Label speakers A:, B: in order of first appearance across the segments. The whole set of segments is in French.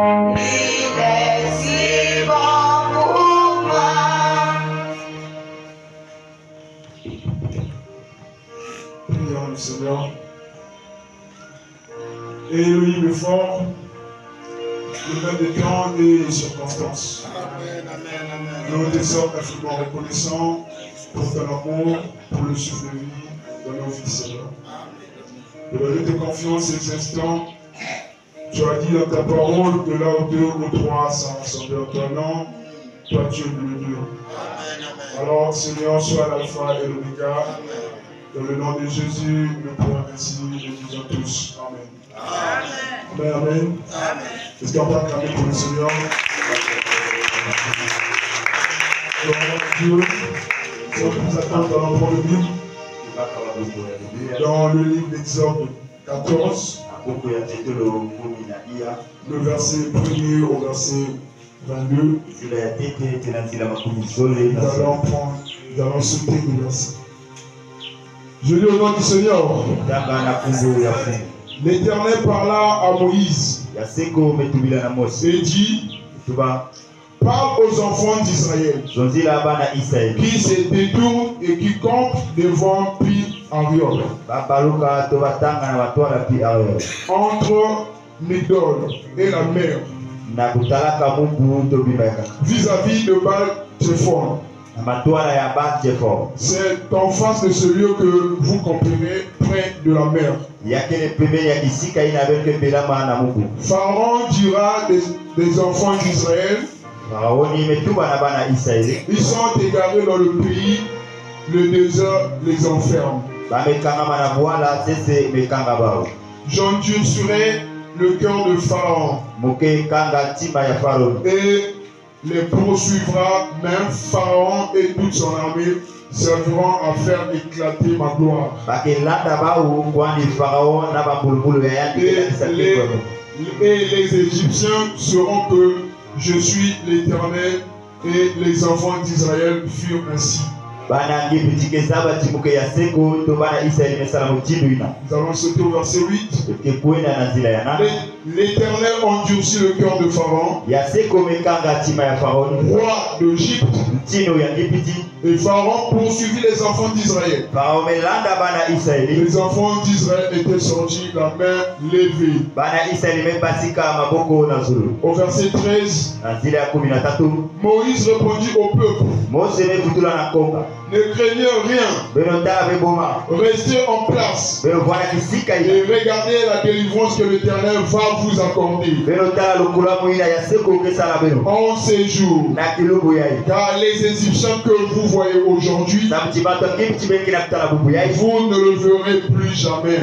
A: Il est si bon pour moi.
B: Prions le Seigneur. Et Elohim est fort, le même des temps et des circonstances. Nous te sommes infiniment reconnaissants pour ton amour, pour le souffle de vie dans nos vies, Seigneur. Nous te confions ces instants. Tu as dit dans ta parole que là où deux ou trois sont rassemblés en ton nom, toi tu es le Dieu. Alors, Seigneur, sois l'alpha et l'oméga. Dans le nom de Jésus, nous prions ainsi et disons tous Amen. Amen. Amen. Amen. Est-ce qu'on peut acclamer pour le Seigneur? Dieu, si on nous attend dans notre Bible, dans le livre d'Exode 14, le verset 1er au verset 22, nous allons sauter le verset. Je lis au nom du Seigneur. L'Éternel parla à Moïse et dit: parle aux enfants d'Israël qui se détournent et qui campent devant Pi-Hahiroth, entre Migdol et la mer, vis-à-vis de Baal-Tzephon. C'est en face de ce lieu que vous comprenez, près de la mer. Pharaon dira des enfants d'Israël: ils sont égarés dans le pays, le désert les enferme. J'endurcirai le cœur de Pharaon et les poursuivra, même Pharaon et toute son armée serviront à faire éclater ma gloire. Et les Égyptiens sauront que je suis l'Éternel, et les enfants d'Israël furent ainsi. Nous allons sauter au verset 8. L'Éternel endurcit le cœur de Pharaon, roi d'Égypte, et Pharaon poursuivit les enfants d'Israël. Les enfants d'Israël étaient sortis la main levée. Au verset 13, Moïse répondit au peuple: ne craignez rien, restez en place et regardez la délivrance que l'Éternel va vous accorder en ces jours. Car les Égyptiens que vous voyez aujourd'hui, vous ne le verrez plus jamais.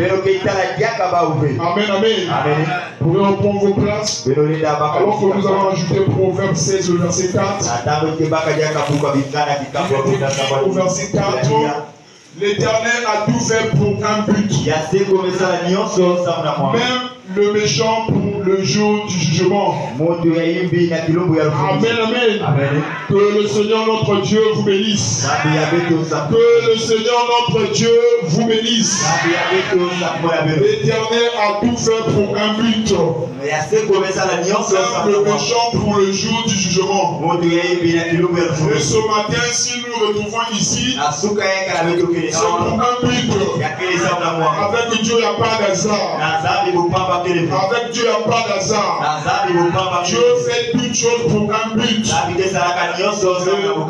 B: Amen, amen. Vous pouvez reprendre vos places alors que nous allons ajouter Proverbe 16, le verset 4. Au verset 4, l'Éternel a tout fait pour un but, même le méchant pour le jour du jugement. Amen, amen. Que le Seigneur notre Dieu vous bénisse. Que le Seigneur notre Dieu vous bénisse. L'Éternel a tout fait pour un but, même le méchant pour le jour du jugement. Et ce matin, si nous retrouvons ici, c'est pour un but. Avec Dieu, il n'y a pas d'hasard. Avec Dieu, il n'y a pas d'hasard. Dieu fait toutes choses pour un but.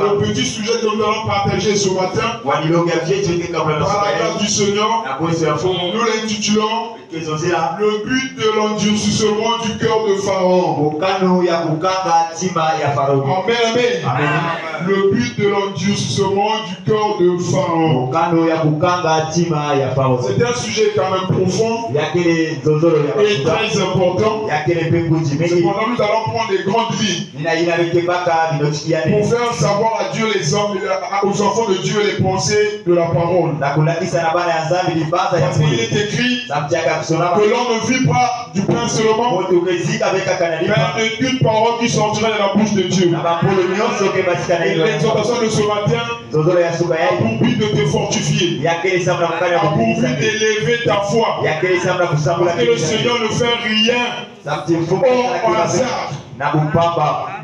B: Le petit sujet que nous allons partager ce matin, par la grâce du Seigneur, nous l'intitulons le but de l'endurcissement du cœur de Pharaon. Amen, amen. Le but de l'endurcissement du cœur de Pharaon. C'est un sujet quand même profond et très important. Cependant, nous allons prendre les grandes lignes pour faire savoir à Dieu les hommes, aux enfants de Dieu les pensées de la parole. Parce qu'il est écrit que l'on ne vit pas du pain seulement, mais d'une parole qui sortira de la bouche de Dieu. Et l'exhortation de ce matin a pour but de te fortifier, a pour but d'élever ta foi. Parce que le Seigneur ne fait rien au hasard.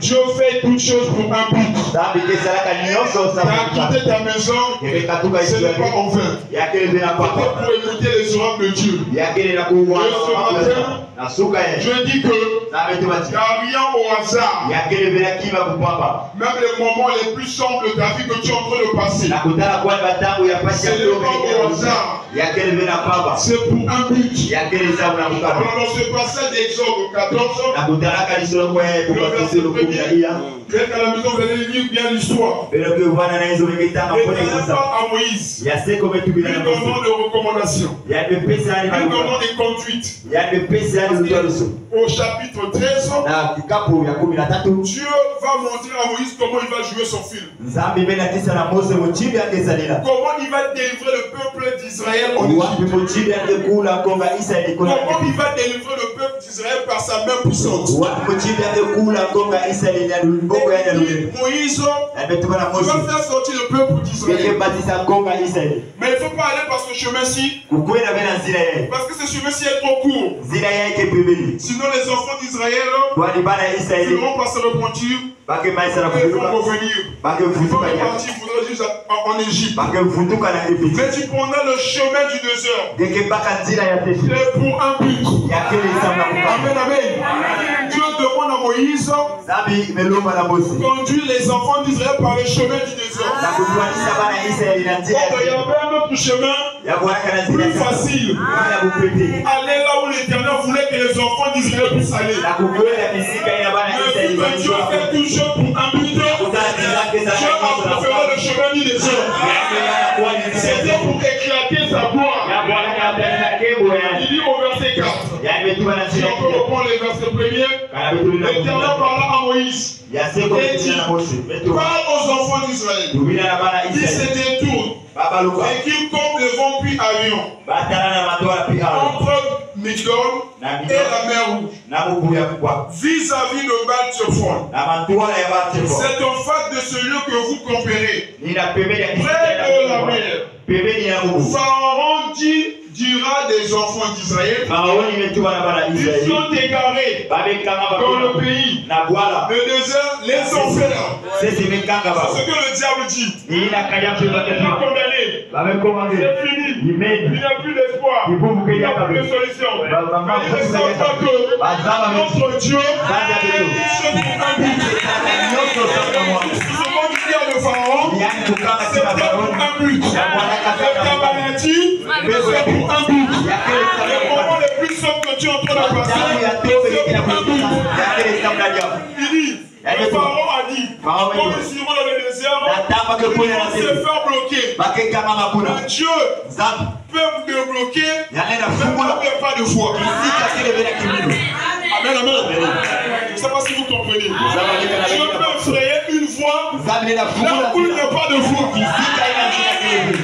B: Dieu fait toutes choses pour un but. T'as quitté ta maison, ce n'est pas en vain. C'était pour écouter les oracles de Dieu. Et ce matin, je dis que il n'y a rien au hasard. Même les moments les plus sombres de ta vie que tu es en train de passer, ce n'est pas au hasard. C'est pour un but. Alors dans ce passage d'Exode 14, peut-être à la maison vous allez lire bien l'histoire. Et il parle à Moïse. Il demande de recommandations. Il demande des conduites. Au chapitre 13, Dieu va montrer à Moïse comment il va jouer son film. Comment il va délivrer le peuple d'Israël en Égypte. Comment il va délivrer le peuple d'Israël par sa main puissante. Moïse, tu vas faire sortir le peuple d'Israël. Mais il ne faut pas aller par ce chemin-ci. Parce que ce chemin-ci est trop court. Sinon les enfants d'Israël finiront par se repentir. Et ils vont revenir. Ils vont repartir, il faudra juste en Égypte. Mais tu prendras le chemin du désert. C'est pour un but. Amen, amen. Dieu demande à Moïse conduire les enfants d'Israël par le chemin du désert. Il y avait un autre chemin plus facile. Aller là où l'Éternel voulait que les enfants d'Israël puissent aller. Mais Dieu fait tout chose pour un but. Dieu a préféré le chemin du désert. C'était pour éclater sa gloire. Il dit au verset 4. Si on peut reprendre les versets premiers, l'Éternel parla à Moïse. Et dit, parle aux enfants d'Israël qui se détournent et qui comptent le vent puis avion entre Migdol et la mer Rouge, vis-à-vis de Baal-Tzephon. C'est en face de ce lieu que vous campérez, près de la mer. Pharaon dira des enfants d'Israël, ils sont égarés dans le pays, le désert, les enfers. C'est ce que le diable dit. Il est condamné. C'est fini. Il n'y a plus d'espoir. Il n'y a plus de solution. Mais il ne savent pas que notre Dieu est un but. De Pharaon, c'était pour un but. La maladie, c'est pour un but. Les moments les plus sombres que tu es en train de passer, c'est pour un but. Il dit, le Pharaon a dit, quand nous irons dans le désert, nous allons se faire bloquer. Mais Dieu peut me bloquer, mais ne pas de foi. Amen, amen. Je ne sais pas si vous comprenez. Dieu peut frayer une voie là où il n'y a pas de foi.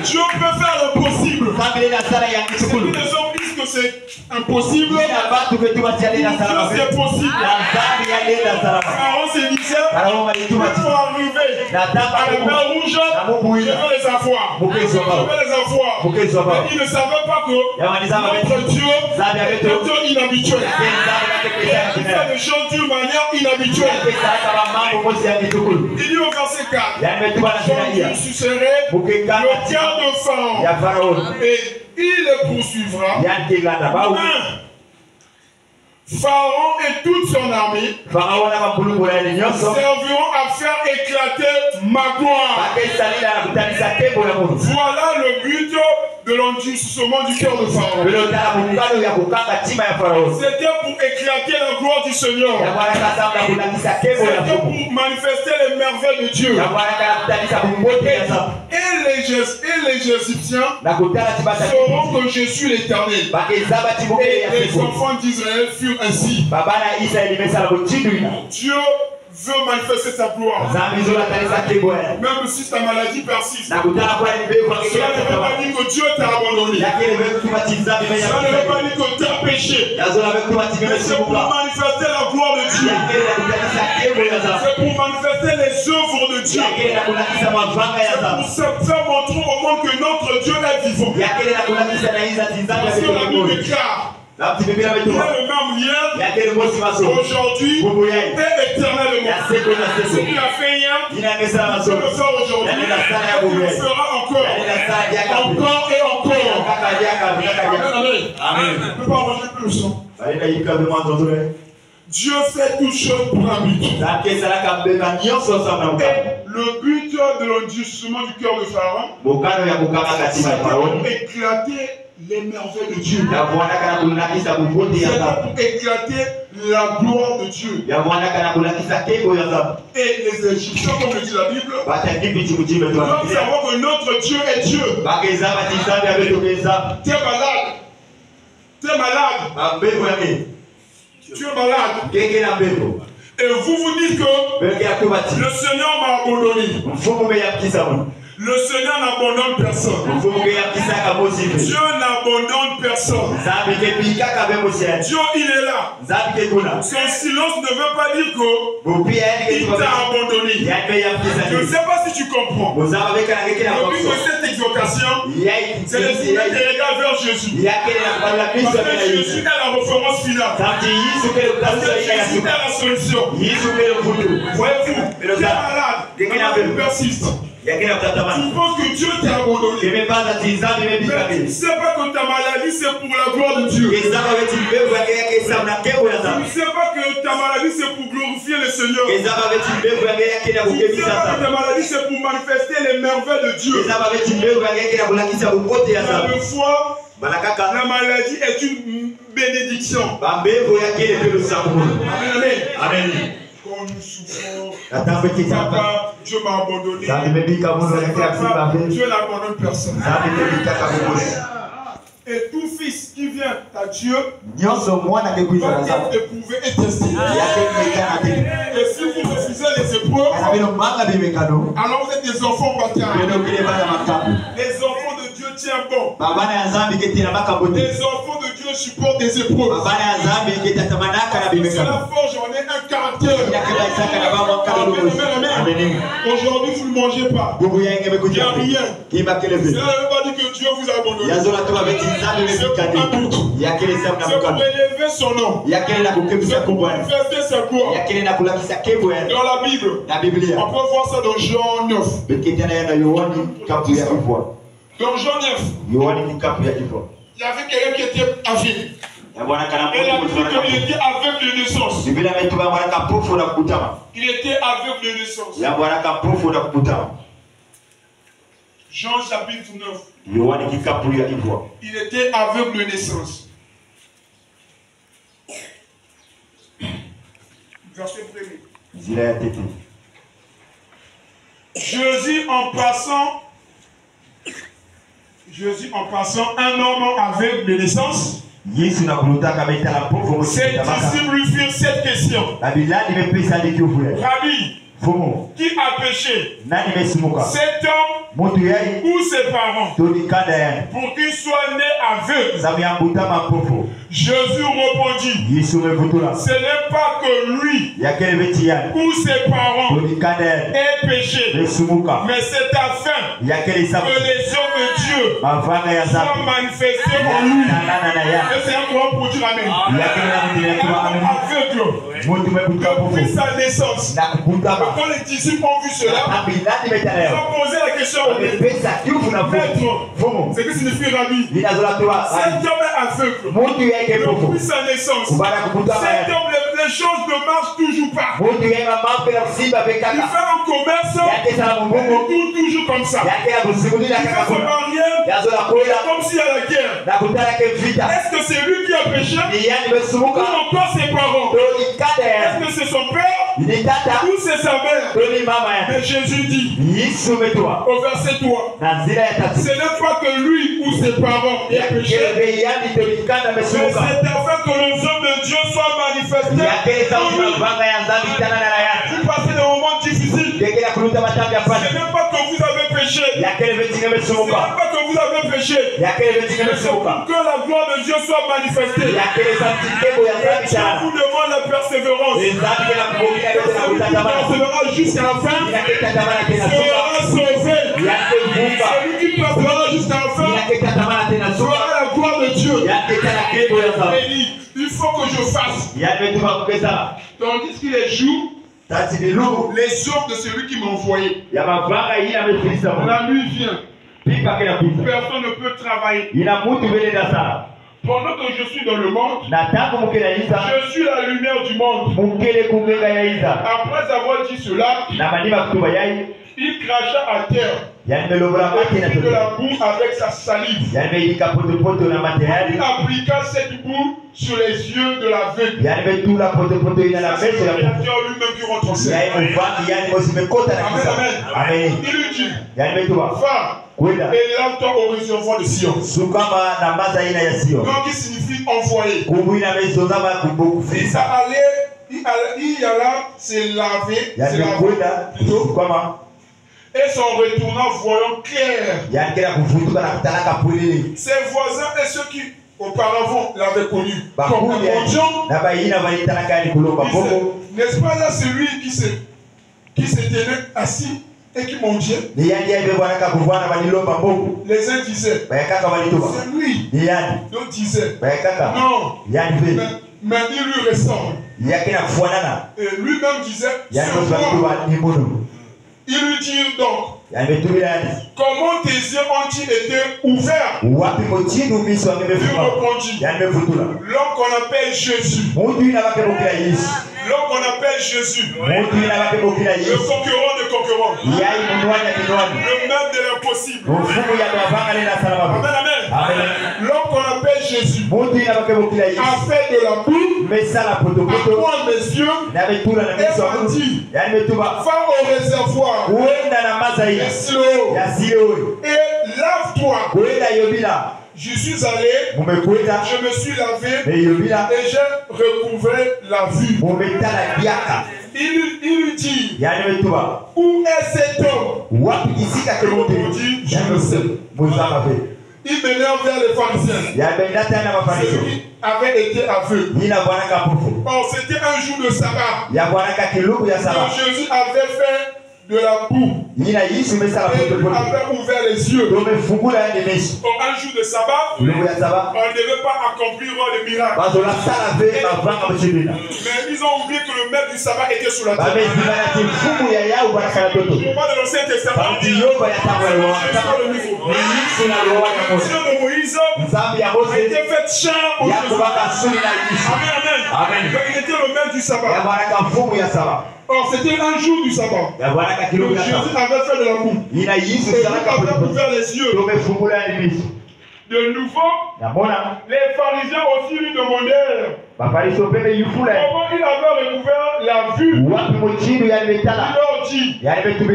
B: Dieu peut faire le possible. Si les hommes disent que c'est impossible, c'est possible. Pharaon se disait, il faut arriver à la mer Rouge, je vais les avoir. Mais il ne savait pas que notre Dieu est un Dieu inhabituel. Il fait les choses d'une manière inhabituelle. Il dit au verset 4, je sucerai le cœur de Pharaon et il le poursuivra. Pharaon et toute son armée serviront à faire éclater ma gloire. Voilà le but de l'endurcissement du cœur de Pharaon. C'était pour éclater la gloire du Seigneur. C'était pour manifester les merveilles de Dieu. Et les Égyptiens sauront que je suis l'Éternel. Et les enfants d'Israël furent ainsi. Dieu veut manifester sa gloire. Même si ta maladie persiste, cela ne veut pas dire que Dieu t'a abandonné. Cela ne veut pas dire que tu as péché. Mais c'est pour manifester la gloire de Dieu. C'est pour manifester les œuvres de Dieu. C'est pour faire montrer au monde que notre Dieu est vivant. Parce que la Bible déclare
C: Il est le même hier, aujourd'hui et éternellement. Ce qu'il a fait hier, il le fait aujourd'hui, et il le fera encore et encore. Amen. Ne peux pas manger plus le son. Dieu fait toutes choses pour un but. Et le but de l'endurcissement du cœur de Pharaon, c'est pour éclater les merveilles de Dieu. C'est pour éclater la gloire de Dieu. Et les Égyptiens, comme le dit la Bible, doivent savoir que notre Dieu est Dieu. Tu es malade. Tu es malade. Tu es malade. Et vous dites que le Seigneur m'a abandonné. Le Seigneur n'abandonne personne. Dieu n'abandonne personne. Dieu, il est là. Son silence ne veut pas dire qu'il t'a abandonné. Je ne sais pas si tu comprends. Le but de cette exhortation, c'est de mettre les regards vers Jésus. Parce que Jésus est la référence finale. Parce que Jésus est la solution. Voyez-vous, tu es malade. Tu persistes. Tu penses que Dieu t'a abandonné. Mais tu ne sais pas que ta maladie c'est pour la gloire de Dieu. Tu ne sais pas que ta maladie c'est pour glorifier le Seigneur. Tu ne sais pas que ta maladie c'est pour manifester les merveilles de Dieu. La foi, la maladie est une bénédiction. Amen. Amen. Quand nous souffrons, papa, Dieu m'a abandonné. Papa, Dieu n'abandonne personne. Et tout fils qui vient à Dieu va être éprouvé et testé. Et si vous refusez les épreuves, alors vous êtes des enfants bâtards. Les enfants de Dieu tiennent bon. Les enfants de Dieu supportent des épreuves. Cela forge en est un caractère. Aujourd'hui, vous ne mangez pas. Il n'y a rien. Cela ne veut pas dire que Dieu vous a abandonné. C'est pour élever son nom. C'est pour manifester sa gloire. Dans la Bible, on peut voir ça dans Jean 9. Dans Jean 9, il y avait quelqu'un qui était aveugle. Et la Bible dit qu'il était aveugle de naissance. Il était aveugle de naissance. Jean chapitre 9. Il était aveugle de naissance. Verset 1er. Jésus en passant, un homme aveugle de naissance. Ses disciples lui firent cette question. Rabbi, qui a péché, cet homme ou ses parents, pour qu'il soit né aveugle? Jésus répondit, ce n'est pas que lui ou ses parents aient péché, mais c'est afin que les hommes de Dieu soient manifestés en lui. Et c'est un grand pour dire amen. Aveugle, depuis sa naissance. Quand les disciples ont vu cela, ils ont posé la question au maître, c'est que signifie Rabbi? Cet homme est aveugle depuis sa naissance. Cet homme, les choses ne marchent toujours pas. Il fait un commerce, il tourne toujours comme ça. Il fait son mariage, comme s'il y a la guerre. Est-ce que c'est lui qui a péché ou encore ses parents? Est-ce que c'est son père ou c'est sa mère? Mais Jésus dit au verset 3, ce n'est pas que lui ou ses parents aient péché, mais c'est afin que les hommes de Dieu soient manifestés. Vous passez des moments difficiles. Ce n'est pas que vous avez péché. Ce n'est pas que vous avez péché. Mais c'est pour que la gloire de Dieu soit manifestée. Et Dieu vous demande la persévérance. Celui qui persévérera jusqu'à la fin sera sauvé. Celui qui persévérera jusqu'à la fin sera la gloire de Dieu. Et Tandis qu'il les joue les œuvres de celui qui m'a envoyé. La nuit vient. Personne ne peut travailler. Pendant que je suis dans le monde, je suis la lumière du monde. Après avoir dit cela, il cracha à terre. Il fit de la boue avec sa salive. Il appliqua cette boue sur les yeux de l'aveugle. C'est le Créateur lui-même qui rentre en scène. Amen. Il lui dit, va et lave-toi au réservoir de Sion. Donc il signifie envoyer. Il alla se laver. Et son retournant voyant clair. Ses voisins et ceux qui auparavant l'avaient connu comme un mendiant, n'est-ce pas là celui qui se tenait assis et qui mendiait? Les uns disaient, c'est lui. D'autres disaient, non, mais il lui ressemble. Et lui-même disait, c'est moi. Il lui dit donc, comment tes yeux ont-ils été ouverts? Il répondit, l'homme qu'on appelle Jésus. L'homme qu'on appelle Jésus. Le concurrent de concurrents. Le même de l'impossible. Amen, amen. L'homme qu'on appelle Jésus a fait de la boue à point mes yeux et m'a dit, va au réservoir et lave-toi. Je suis allé, je me suis lavé et j'ai recouvré la vue. Il lui dit, où est cet homme? Il dit, je le sais. Il m'énerve vers les pharisiens. Ceux qui avaient été aveuglés. Or, c'était un jour de sabbat. Donc, Jésus avait fait de la boue. Et il avait ouvert les yeux. Or, un jour de sabbat, on ne devait pas accomplir les miracles. Mais ils ont oublié que le maître du sabbat était sur la terre. Je parle de l'Ancien Testament. L'action de Moïse a été faite chair au Jésus. Amen. Donc, il était le maître du sabbat. Or, c'était un jour du sabbat. Donc, Jésus avait fait de la boue. Et il avait ouvert les yeux. De nouveau, les pharisiens aussi lui demandèrent comment il avait recouvert la vue. Il leur dit, il a appliqué de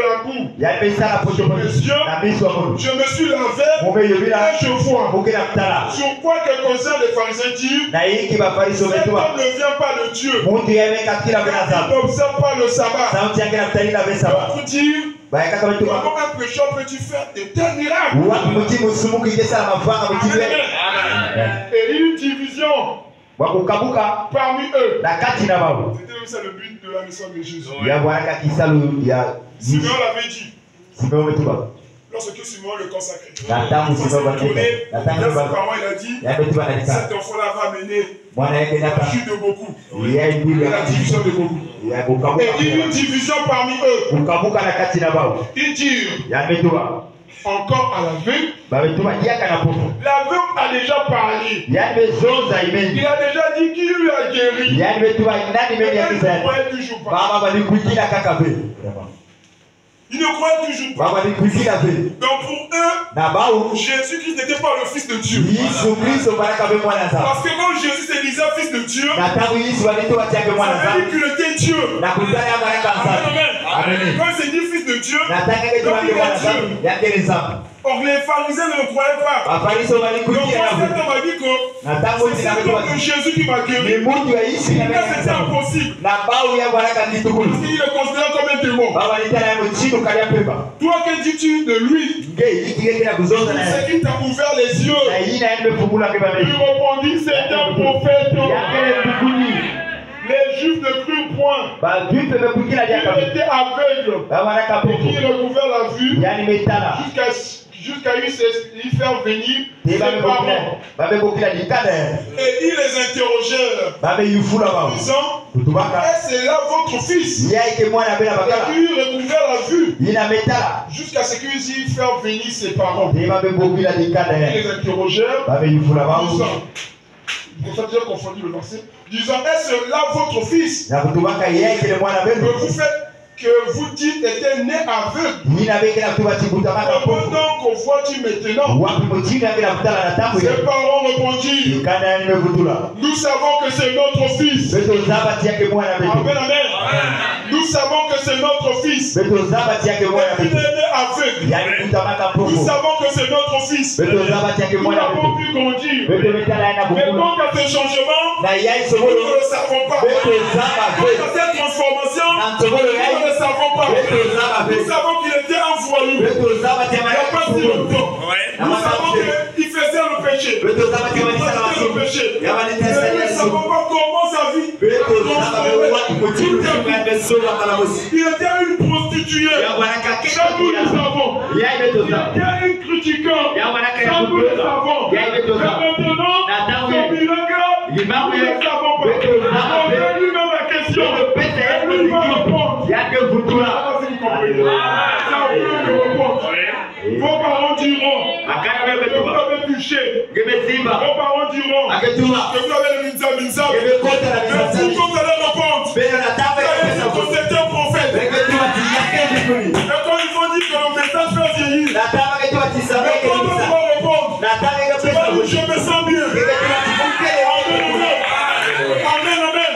C: la boue sur mes yeux. Je me suis lavé et je vois. Sur quoi que concerne les pharisiens dire, cet homme ne vient pas de Dieu. Il n'observe pas le sabbat. D'autres dire, comment un pécheur peut-il faire de tels miracles? Et une division parmi eux. C'était ça le but de la mission de Jésus. Simeon l'avait dit. Lorsque Simon le consacrait, ses parents, il a dit, cet enfant-là va mener la chute de beaucoup, et la division de beaucoup. Et il y a une division parmi eux. Ils disent encore à l'aveugle. L'aveugle a déjà parlé. Il a déjà dit qui lui a guéri. Mais il ne croyait toujours pas. Ils ne croyaient toujours pas. Donc pour eux, Jésus-Christ n'était pas le Fils de Dieu. Parce que quand Jésus se disait Fils de Dieu, ça veut dire qu'il était Dieu. Amen. Quand il se dit Fils de Dieu, donc il est Dieu. Or les pharisiens ne le croyaient pas. Donc quand cet homme a dit que c'est cet homme de Jésus qui m'a guéri, c'était impossible. Parce qu'il le considère comme un démon. Toi, que dis-tu de lui? C'est qui t'a ouvert les yeux. Il répondit, c'est un prophète. Les Juifs ne crurent point. Il était aveugle. Et il recouvert la vue jusqu'à y faire venir ses parents. Et ils les interrogèrent, disant, est-ce là votre fils? Et ils recouvert la vue jusqu'à ce qu'ils y fassent venir ses parents. Ils les interrogèrent, disant, pour ça, j'ai confondu le verset, disant, est-ce là votre fils? Que vous dites était né aveugle. Comment donc vois-tu maintenant? Ses parents répondirent, nous savons que c'est notre fils. Amen, amen. Nous savons que c'est notre fils. Et il est né aveugle. Nous savons que c'est notre fils. Nous l'avons pu grandir. Mais quant à ce changement, nous ne le savons pas. Quant à cette transformation, nous ne le savons pas. Nous savons qu'il était un voyou. Il n'y a pas si longtemps. Nous savons qu'il faisait le péché. Il faisait le péché. Mais nous ne savons pas comment sa vie. Il était une prostituée. Ça nous le savons. Il était une critiquant. Ça nous le savons. Mais maintenant, son miracle, nous ne le savons pas. On a lui-même la question. Et lui va répondre. Vos parents diront que vous avez touché. Vos parents diront que vous avez le minzam. Mais vous, quand vous allez répondre, c'est un prophète. Et quand ils vont dire que le message fait vieillir, mais quand on va répondre, tu vas dire je me sens bien. Amen, amen.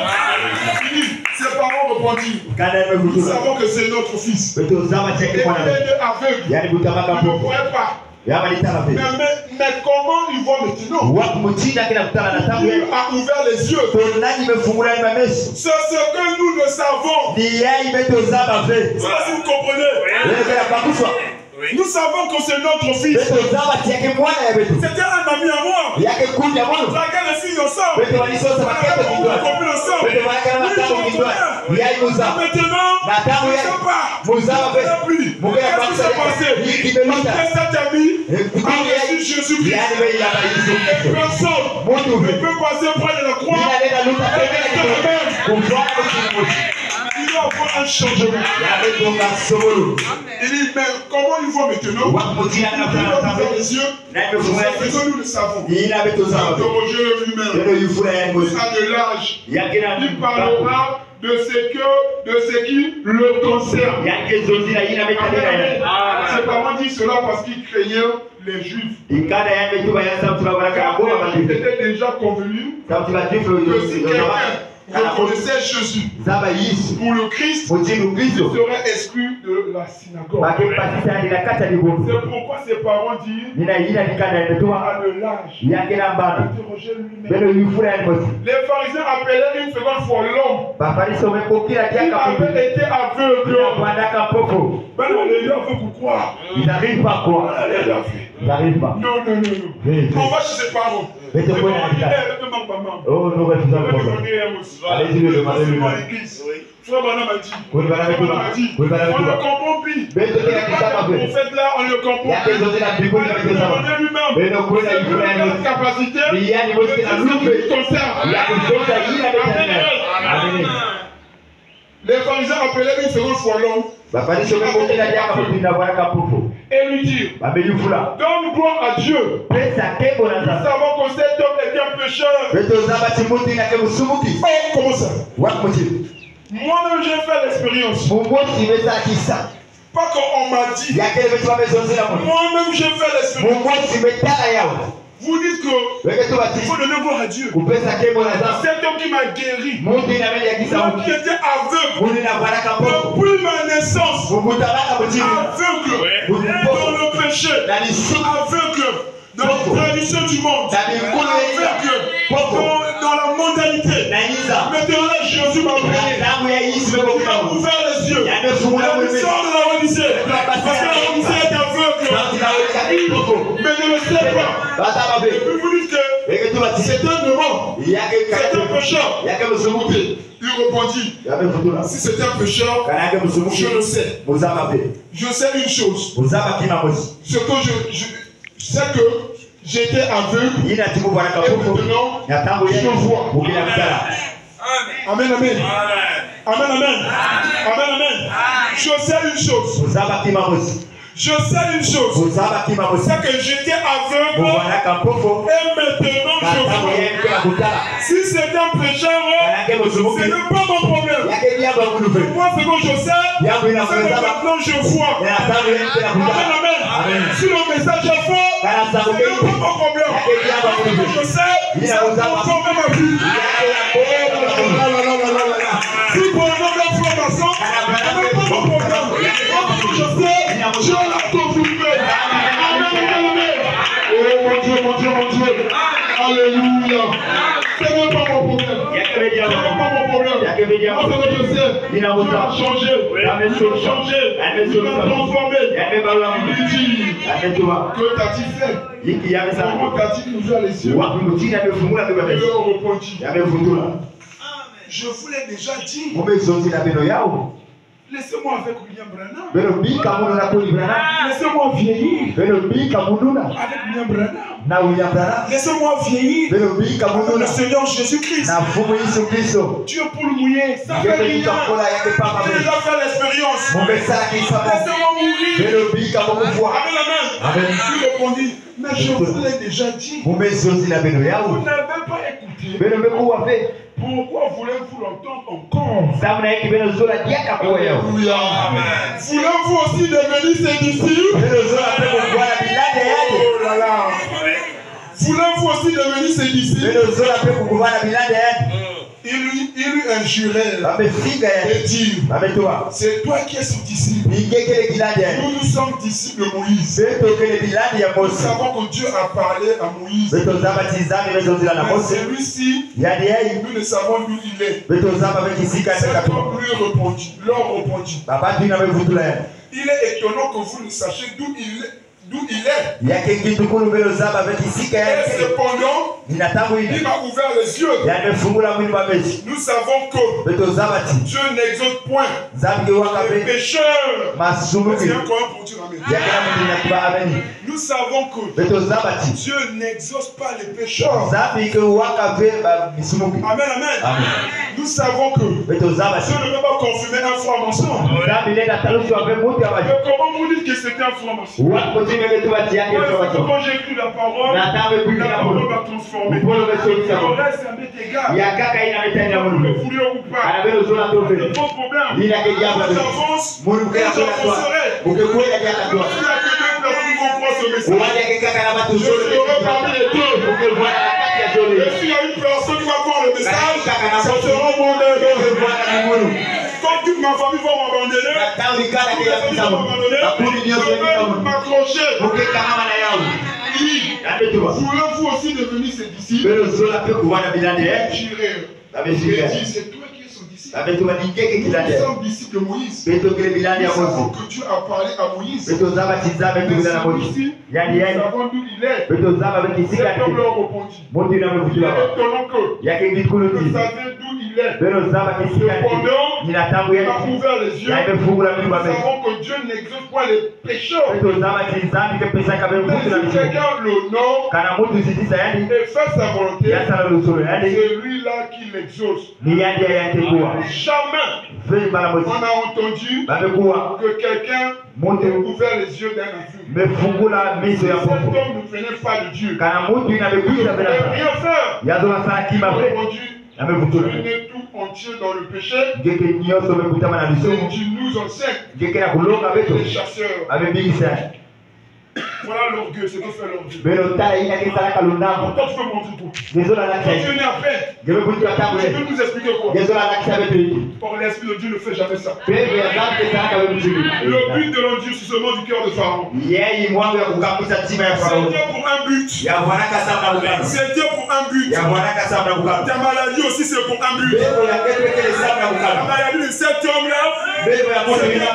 C: Ses parents répondirent, nous savons que c'est notre fils. Et il est aveugle. Il ne pourrait pas. Mais comment ils voient maintenant? Dieu a ouvert les yeux. C'est ce que nous le savons. Je ne sais pas si vous comprenez. Nous savons que c'est notre fils. C'était un ami à moi. On draguait les filles ensemble. On avait beaucoup de copines ensemble. Maintenant, je ne sais pas. Qu'est-ce qui s'est passé? Parce que cet ami a reçu Jésus-Christ. Et personne ne peut passer près de la croix. Il doit avoir un changement. Il dit, mais comment il voit maintenant? Il a ouvert les yeux. Nous le savons. Il a interrogé lui-même. À de l'âge. Il parlera de ce qui le concerne. Ses parents disent cela parce qu'ils craignaient les Juifs. Ils étaient déjà convenus que si quelqu'un reconnaissait Jésus pour le Christ, il serait exclu de la synagogue. C'est pourquoi ses parents disent à de l'âge. Interroger lui-même. Les pharisiens appelaient une seconde fois l'homme qui avait été aveugle. Maintenant, les gens veulent vous croire.
B: Ils n'arrivent pas à croire. Ils n'arrivent pas.
C: Non. On va chez ses parents.
B: Oh, nous refusons le problème. Allez-y, le demander lui-même.
C: Frère Branham a dit, on ne comprend plus. Le prophète là, on ne comprend plus. Il a lui-même cette capacité de ce qui concerne. Les pharisiens appelaient une seconde fois l'homme et lui dire, donne gloire à Dieu. Nous savons que cet homme est un pécheur. Oh, comment ça? Moi-même j'ai fait l'expérience. Pas qu'on m'a dit. Moi-même j'ai fait l'expérience. Vous dites que il faut donner gloire à Dieu. Cet homme qui m'a guéri, moi qui étais aveugle depuis ma naissance, aveugle dans le péché, aveugle dans la tradition du monde, aveugle dans la mondialité. Maintenant là, Jésus m'a pris. Il a ouvert les yeux. Il me sort de la Odyssée. Parce que la Odyssée est aveugle. Mais je ne le sais pas. Et puis vous dites que C'est un démon. C'est un pécheur. Il répondit, si c'est un pécheur, je le sais. Je sais une chose. Ce que je sais que j'étais aveugle et maintenant je vois. Amen, amen. Amen, amen. Amen, amen. Je sais une chose. Je sais une chose. C'est que j'étais aveugle et maintenant je vois. Si c'est un pécheur, ce n'est pas mon problème. Moi, ce que je sais, c'est que maintenant je vois. Amen, amen. Si le message est faux, ce n'est pas mon problème. Ce que je sais, ça transforme ma vie. Si pour un homme d'information, ce n'est pas mon problème. Moi, ce que je sais, Dieu l'a confirmé. Amen, amen, amen. Oh mon Dieu, mon Dieu, mon Dieu. Alléluia. Ce n'est pas mon problème. Ce n'est pas mon problème. Moi, ce que je sais, Dieu a changé. Il m'a transformé. Il dit, que t'as-tu fait? Comment t'as-tu ouvert les yeux? Il leur répondit. Je vous l'ai déjà dit. Laissez-moi avec William Branham. Laissez-moi vieillir avec William Branham. Laissez-moi vieillir avec le Seigneur Jésus-Christ. Dieu pour le mouiller, ça fait rien. J'ai déjà fait l'expérience. Laissez-moi mourir. Amen. Il répondit, mais je vous l'ai déjà dit. Vous n'avez pas écouté. Pourquoi voulez-vous l'entendre encore? Alléluia. Voulez-vous aussi devenir ses disciples? Oh là là. Voulez-vous aussi devenir ses disciples? Il lui injurait et dit, c'est toi qui es son disciple. Nous sommes disciples de Moïse. Nous savons que Dieu a parlé à Moïse. Mais celui-ci, nous ne savons d'où il est. Cet homme lui répondit, leur répondit. Il est étonnant que vous ne sachiez d'où il est. Et cependant, il m'a ouvert les yeux. Nous savons que Dieu n'exauce point les pécheurs. C'est un coin pour dire amen. Nous savons que Dieu n'exauce pas les pécheurs. Amen, amen. Nous savons que Dieu ne peut pas confirmer un faux mensonge. Mais comment vous dites que c'était un faux mensonge? Quand j'ai écrit la parole m'a transformé. Le reste, ça m'est égal. Vous voulez ou pas? C'est pas problème. J'avance et j'avancerai. S'il y a que deux personnes qui comprennent ce message, je serai parmi les deux. Et s'il y a une personne qui va voir le message, ça sera mon aide. Quand toute ma famille va m'abandonner, je vais m'accrocher. Voulez-vous aussi devenir ses disciples? Il dit, c'est toi qui es son disciple. Nous sommes disciples de Moïse. Nous savons que Dieu a parlé à Moïse. Mais celui-ci, nous savons d'où il est. Cet homme leur répondit. Il est étonnant que vous savez d'où il est. Cependant, il m'a ouvert les yeux. Nous savons que Dieu n'exauce pas les pécheurs. Mais si quelqu'un l'honore et fait sa volonté, c'est lui-là qui l'exauce. Jamais on a entendu que quelqu'un ait ouvert les yeux d'un aveugle. Cet homme ne venait pas de Dieu. Il ne pouvait rien faire. Il a répondu, tu es tout entier dans le péché. Et tu nous enseignes les chasseurs. Voilà l'orgueil, c'est que fait l'orgueil. Pourquoi tu veux montrer tout? Quand tu es né après, tu peux nous expliquer quoi? Or l'Esprit de Dieu ne fait jamais ça. Le but de l'endurcissement du cœur de Pharaon, c'est Dieu pour un but. C'est Dieu pour un but. Ta maladie aussi c'est pour un but. La maladie de cet homme-là, c'est Dieu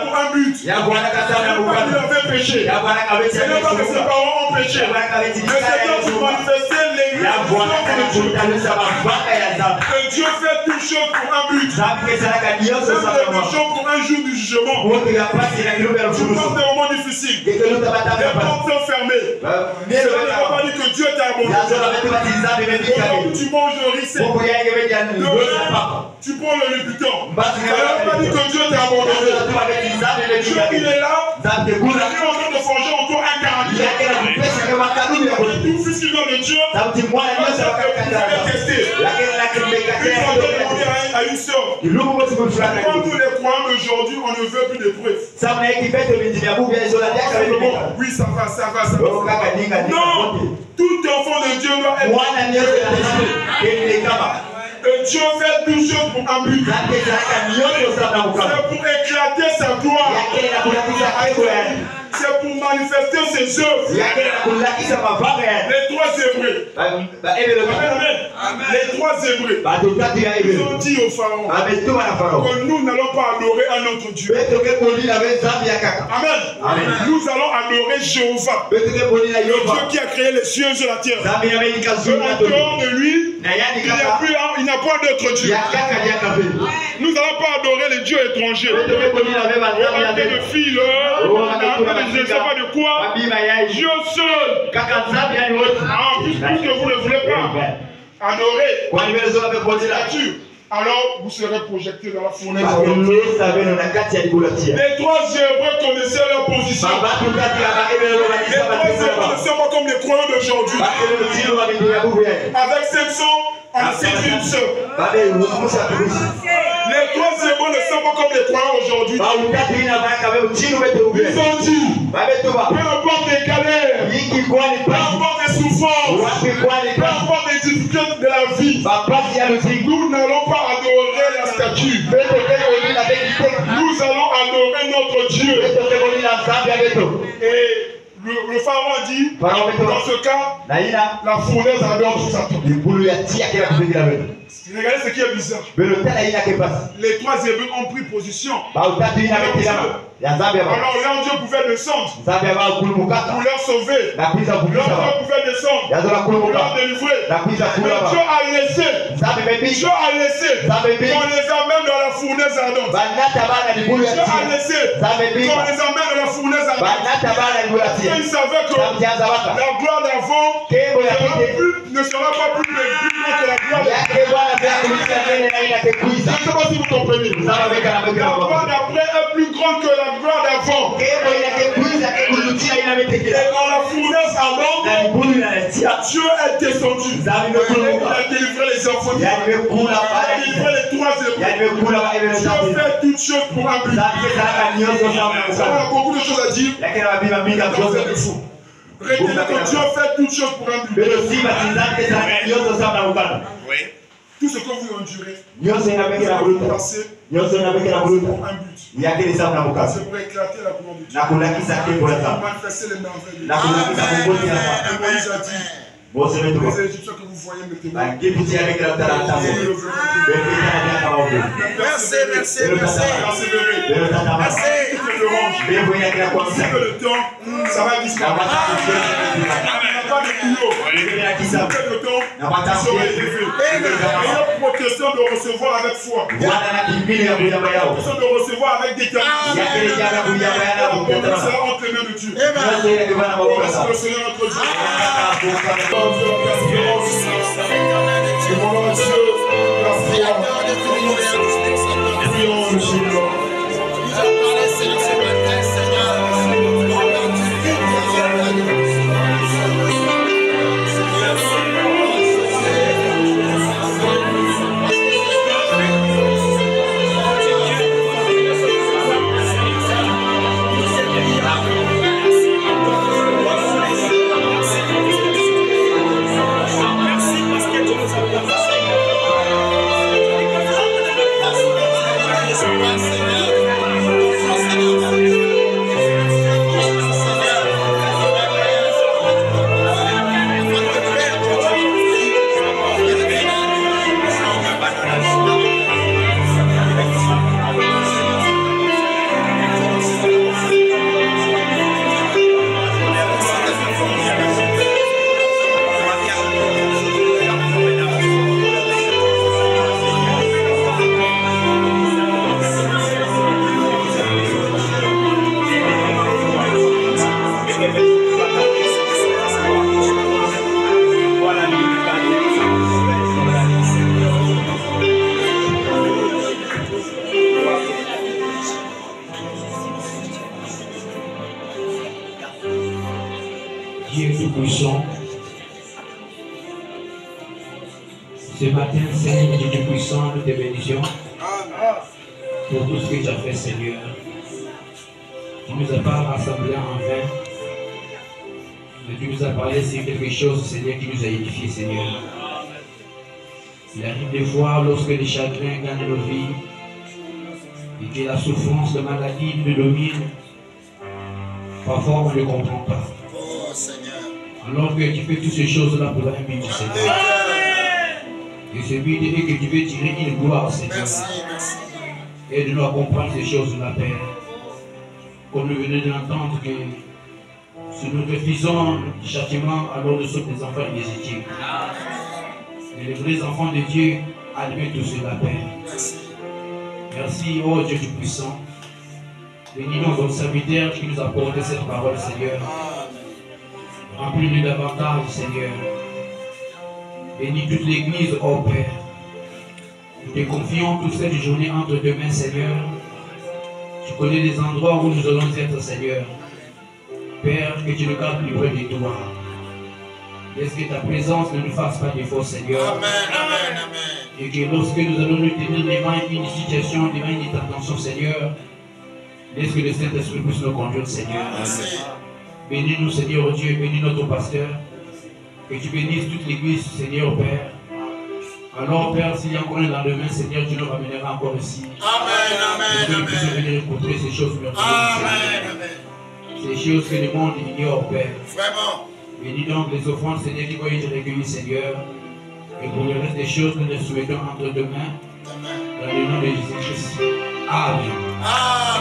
C: pour un but. Il avait péché. Ce n'est pas que ses parents ont péché, mais c'est Dieu pour manifester Et Dieu fait toutes choses pour un but. Même les méchants pour un jour du jugement. Tu passes des moments difficiles. Des portes sont fermées. Ça ne veut pas dire que Dieu t'a abandonné. Tu manges le riz sec. Tu prends le lubrifiant. Ça ne veut pas dire que Dieu t'a abandonné. Dieu, il est là. Il est en train de forger en toi un caractère. Tout fils qui vient de Dieu, ça va tester. À une sœur. Comme tous les croyants d'aujourd'hui, on ne veut plus de preuves. Oui, ça va. Non, tout enfant de Dieu doit être. Et Dieu fait toutes choses pour un but. C'est pour éclater sa gloire. C'est pour manifester ses œuvres. Les trois Hébreux. Amen. Les trois Hébreux. Ils ont dit au Pharaon que nous n'allons pas adorer un autre Dieu. Amen. Nous allons adorer Jéhovah, le Dieu qui a créé les cieux et la terre. En dehors de lui, il n'a pas d'autre Dieu. Nous n'allons pas adorer les dieux étrangers. De filles, je ne sais pas de quoi. Dieu seul. Puisque vous ne voulez pas adorer la nature, alors vous serez projetés dans la fournaise. Les trois Hébreux connaissaient leur position. Les trois Hébreux ne sont pas comme les croyants d'aujourd'hui. Avec Samson, on a séduit une sœur. Les trois Hébreux ne sont pas comme les croyants aujourd'hui. Ils ont dit, peu importe les galères, peu importe les souffrances, peu importe les difficultés de la vie, nous n'allons pas adorer la statue. Nous allons adorer notre Dieu. Et le pharaon dit, dans ce cas, la fournaise adore tout ça. Regardez ce qui est bizarre. Les trois Hébreux ont pris position. Alors leur Dieu pouvait descendre pour leur sauver. Leur Dieu pouvait descendre pour leur délivrer. Mais Dieu a laissé qu'on les amène dans la fournaise ardente. Dieu a laissé qu'on les amène dans la fournaise ardente. Ils savaient que la gloire d'avant ne sera pas plus grande que la gloire d'avant. Je ne sais pas si vous comprenez. La gloire d'après est plus grande que la gloire d'avant. Et dans la fournaise ardente, Dieu est descendu. Il a délivré les enfants. Il a délivré les trois Hébreux. Dieu fait toutes choses pour un but. On a beaucoup de choses à dire. Retenez que Dieu fait toutes choses pour un but. Oui. Tout ce que vous endurez, vous passez pour un but. C'est pour éclater la gloire de Dieu. Pour manifester les merveilles de Dieu. Et Moïse a dit, les Égyptiens que vous voyez me témoignent. Merci. Le temps, ça va disparaître. Pas de boulot. Le temps, ça va être élevé. Ayons protection de recevoir avec foi. Protection de recevoir avec détermination. Ça sera entre les mains de Dieu. Le Seigneur notre Dieu.
D: Tout-Puissant. Ce matin, Seigneur Dieu Tout-Puissant, nous te bénissons pour tout ce que tu as fait, Seigneur. Tu ne nous as pas rassemblés en vain, mais tu nous as parlé sur quelque chose, Seigneur, qui nous a édifiés, Seigneur. Il arrive des fois, lorsque les chagrins gagnent nos vies, et que la souffrance, la maladie nous domine, parfois on ne comprend pas.
A: Oh Seigneur.
D: Alors que tu fais toutes ces choses-là pour un but, Seigneur. Et ce but est que tu veux tirer une gloire, Seigneur.
A: Merci, merci.
D: Aide-nous à comprendre ces choses-là, Père. Comme nous venons de l'entendre, que si nous refusons le châtiment, alors nous sommes des enfants illégitimes. Et les vrais enfants de Dieu admettent tout cela, Père.
A: Merci.
D: Merci, oh Dieu Tout-Puissant. Bénis-nous votre serviteur qui nous a apporté cette parole, Seigneur. Remplis-nous davantage, Seigneur. Bénis toute l'Église, oh Père. Nous te confions toute cette journée entre tes mains, Seigneur. Tu connais les endroits où nous allons être, Seigneur. Père, que tu le gardes plus près de toi. Laisse que ta présence ne nous fasse pas défaut, Seigneur.
A: Amen, amen, amen.
D: Et que lorsque nous allons nous tenir les mains une situation, les mains une attention, Seigneur, laisse que le Saint-Esprit puisse nous conduire, Seigneur.
A: Merci.
D: Bénis-nous, Seigneur Dieu, bénis notre pasteur. Que tu bénisses toute l'Église, Seigneur Père. Alors, Père, s'il y a encore un lendemain, Seigneur, tu nous ramèneras encore ici.
A: Amen, amen,
D: Que nous puissions
A: amen.
D: venir écouter ces choses merveilleuses.
A: Amen, amen.
D: Ces choses que le monde ignore, Père.
A: Vraiment.
D: Bénis donc les offrandes, Seigneur, qui vont être recueillies, Seigneur. Et pour le reste des choses, nous les souhaitons entre deux mains.
A: Amen.
D: Dans le nom de Jésus-Christ. Amen.
A: Amen.